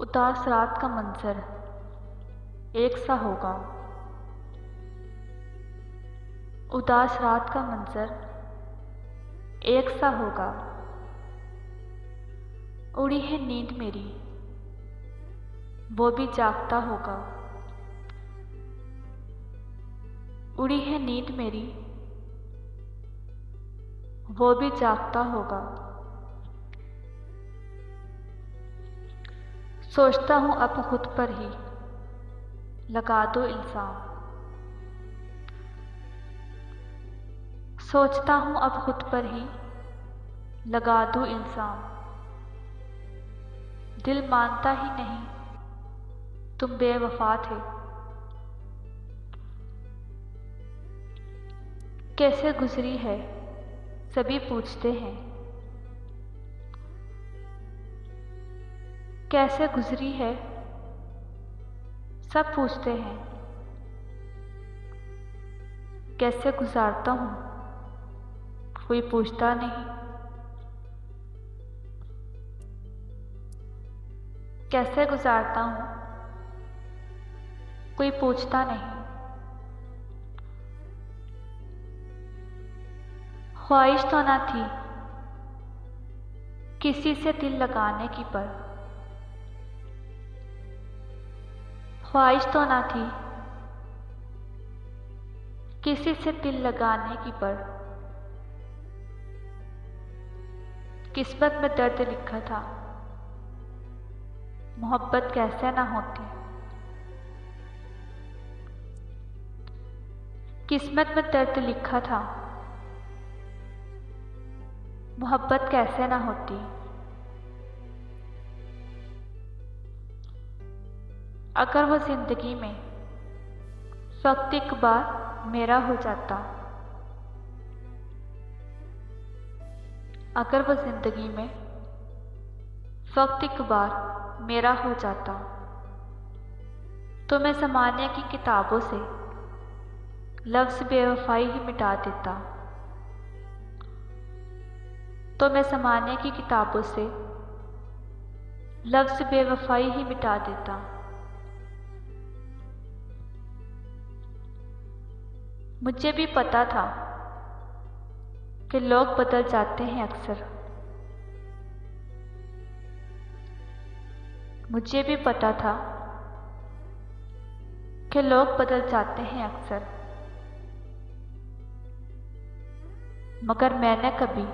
उदास रात का मंजर एक सा होगा। उदास रात का मंजर एक सा होगा। उड़ी है नींद मेरी, वो भी जागता होगा। उड़ी है नींद मेरी, वो भी जागता होगा। सोचता हूँ अब खुद पर ही लगा दो इल्जाम। सोचता हूँ अब खुद पर ही लगा दूं इल्जाम। दिल मानता ही नहीं तुम बेवफा थे। कैसे गुजरी है सभी पूछते हैं। कैसे गुजरी है सब पूछते हैं। कैसे गुजारता हूँ कोई पूछता नहीं। कैसे गुजारता हूँ कोई पूछता नहीं। ख्वाहिश तो ना थी किसी से दिल लगाने की, पर ख्वाहिश तो ना थी किसी से दिल लगाने की, पर किस्मत में दर्द लिखा था मोहब्बत कैसे ना होती। किस्मत में दर्द लिखा था मोहब्बत कैसे ना होती। अगर वो जिंदगी में वक्त एक बार मेरा हो जाता। अगर वो जिंदगी में वक्त एक बार मेरा हो जाता तो मैं ज़माने की किताबों से लफ्ज़ बेवफाई ही मिटा देता। तो मैं ज़माने की किताबों से लफ्ज़ बेवफाई ही मिटा देता। मुझे भी पता था कि लोग बदल जाते हैं अक्सर। मुझे भी पता था कि लोग बदल जाते हैं अक्सर, मगर मैंने कभी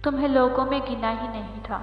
तुम्हें लोगों में गिना ही नहीं था।